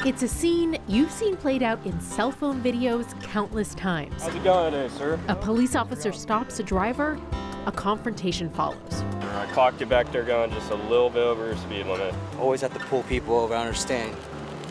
It's a scene you've seen played out in cell phone videos countless times. How's it going today, sir? A police officer stops a driver, a confrontation follows. I clocked you back there going just a little bit over your speed limit. Always have to pull people over, I understand.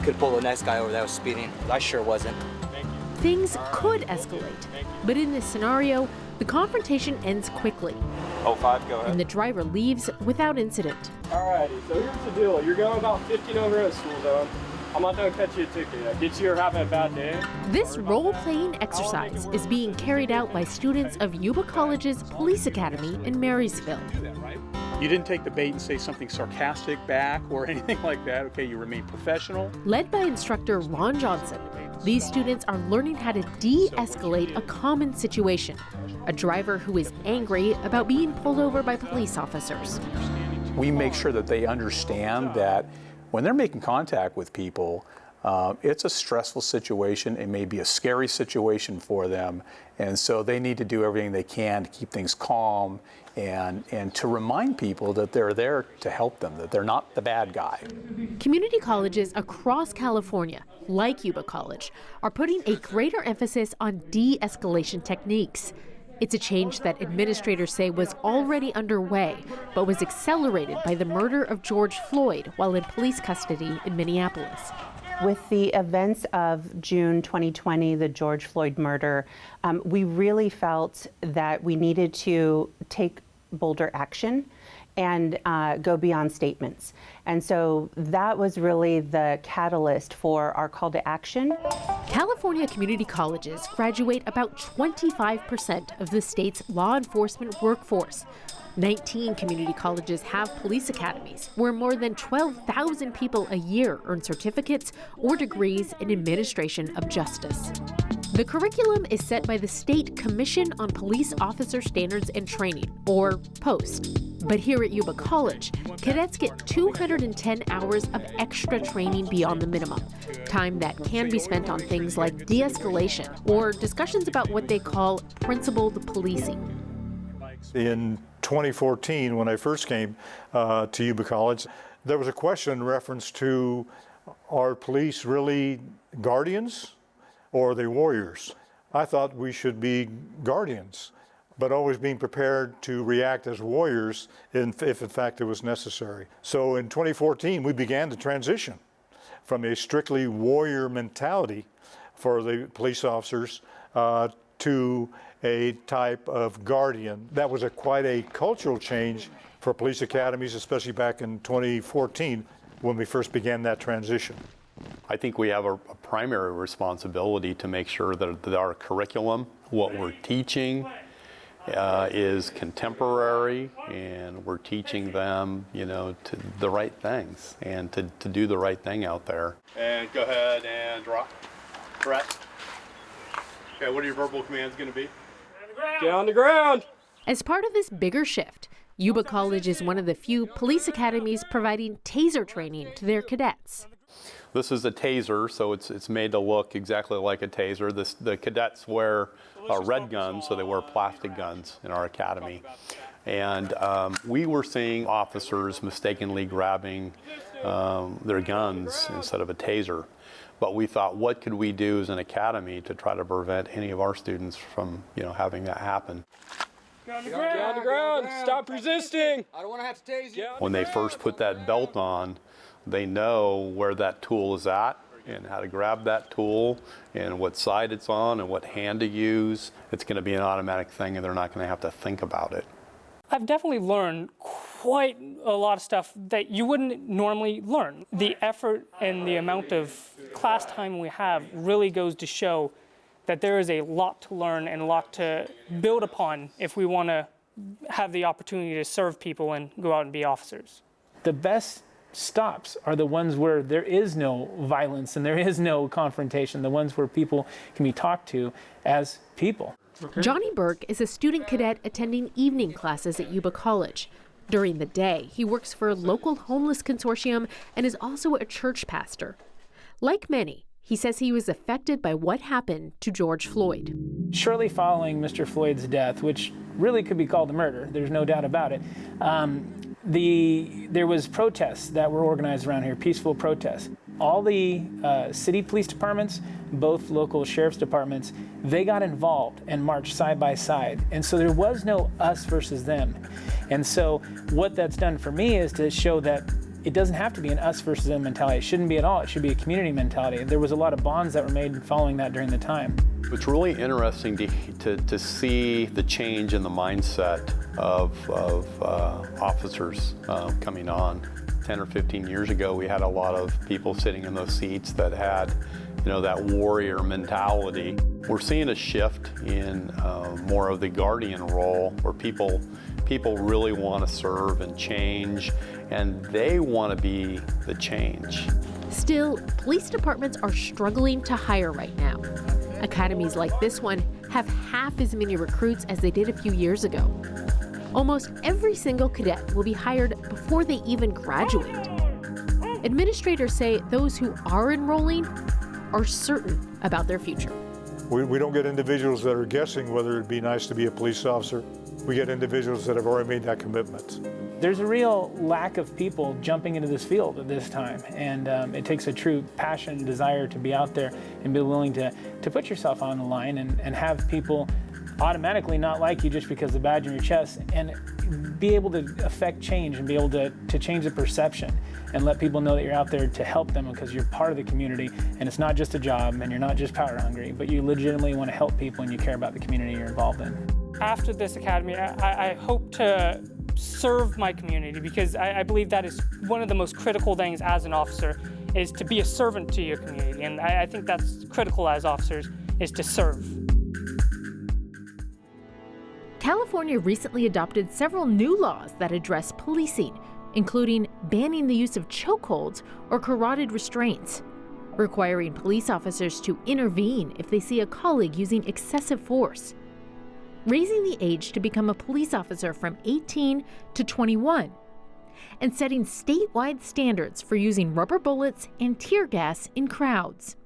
Could pull the next guy over that was speeding. I sure wasn't. Thank you. Things could escalate, but in this scenario, the confrontation ends quickly. 05, go ahead. And the driver leaves without incident. Alrighty, so here's the deal. You're going about 15 over at school zone. I'm not going to catch you a ticket. I get you're having a bad day. This role-playing exercise is being carried out by students of Yuba College's Police Academy in Marysville. You didn't take the bait and say something sarcastic back or anything like that. Okay, you remain professional. Led by instructor Ron Johnson, these students are learning how to de-escalate a common situation. A driver who is angry about being pulled over by police officers. We make sure that they understand that when they're making contact with people, it's a stressful situation. It may be a scary situation for them. And so they need to do everything they can to keep things calm and to remind people that they're there to help them, that they're not the bad guy. Community colleges across California, like Yuba College, are putting a greater emphasis on de-escalation techniques. It's a change that administrators say was already underway, but was accelerated by the murder of George Floyd while in police custody in Minneapolis. With the events of June 2020, the George Floyd murder, we really felt that we needed to take bolder action and go beyond statements. And so that was really the catalyst for our call to action. California community colleges graduate about 25% of the state's law enforcement workforce. 19 community colleges have police academies, where more than 12,000 people a year earn certificates or degrees in administration of justice. The curriculum is set by the State Commission on Police Officer Standards and Training, or POST. But here at Yuba College, cadets get 210 hours of extra training beyond the minimum, time that can be spent on things like de-escalation or discussions about what they call principled policing. In 2014, when I first came to Yuba College, there was a question in reference to, are police really guardians or are they warriors? I thought we should be guardians, but always being prepared to react as warriors if in fact it was necessary. So in 2014, we began the transition from a strictly warrior mentality for the police officers to a type of guardian. That was quite a cultural change for police academies, especially back in 2014 when we first began that transition. I think we have a primary responsibility to make sure that our curriculum, what we're teaching, is contemporary, and we're teaching them, to the right things and to do the right thing out there. And go ahead and drop. Correct. Okay, what are your verbal commands going to be? Get on the ground! As part of this bigger shift, Yuba College is one of the few police academies providing taser training to their cadets. This is a taser, so it's made to look exactly like a taser. The cadets wear red guns, so they wear plastic guns in our academy. And we were seeing officers mistakenly grabbing their guns instead of a taser. But we thought, what could we do as an academy to try to prevent any of our students from, having that happen? Get on the ground! Stop resisting! I don't want to have to tase you. When they first put that belt on, they know where that tool is at and how to grab that tool and what side it's on and what hand to use. It's going to be an automatic thing and they're not going to have to think about it. I've definitely learned quite a lot of stuff that you wouldn't normally learn. The effort and the amount of class time we have really goes to show that there is a lot to learn and a lot to build upon if we want to have the opportunity to serve people and go out and be officers. The best stops are the ones where there is no violence and there is no confrontation, the ones where people can be talked to as people. Johnny Burke is a student cadet attending evening classes at Yuba College. During the day, he works for a local homeless consortium and is also a church pastor. Like many, he says he was affected by what happened to George Floyd. Shortly following Mr. Floyd's death, which really could be called a murder, there's no doubt about it, there was protests that were organized around here, peaceful protests. all the city police departments, both local sheriff's departments, they got involved and marched side by side. And so there was no us versus them. And so what that's done for me is to show that it doesn't have to be an us versus them mentality. It shouldn't be at all. It should be a community mentality. There was a lot of bonds that were made following that during the time. It's really interesting to see the change in the mindset of officers coming on. 10 or 15 years ago, we had a lot of people sitting in those seats that had, that warrior mentality. We're seeing a shift in more of the guardian role, where people really want to serve and change, and they want to be the change. Still, police departments are struggling to hire right now. Academies like this one have half as many recruits as they did a few years ago. Almost every single cadet will be hired before they even graduate. Administrators say those who are enrolling are certain about their future. We don't get individuals that are guessing whether it'd be nice to be a police officer. We get individuals that have already made that commitment. There's a real lack of people jumping into this field at this time, and it takes a true passion and desire to be out there and be willing to put yourself on the line and have people automatically not like you just because of the badge on your chest, and be able to affect change and be able to change the perception and let people know that you're out there to help them because you're part of the community, and it's not just a job and you're not just power hungry, but you legitimately want to help people and you care about the community you're involved in. After this academy, I hope to serve my community, because I believe that is one of the most critical things as an officer, is to be a servant to your community. And I think that's critical as officers, is to serve. California recently adopted several new laws that address policing, including banning the use of chokeholds or carotid restraints, requiring police officers to intervene if they see a colleague using excessive force, raising the age to become a police officer from 18 to 21, and setting statewide standards for using rubber bullets and tear gas in crowds.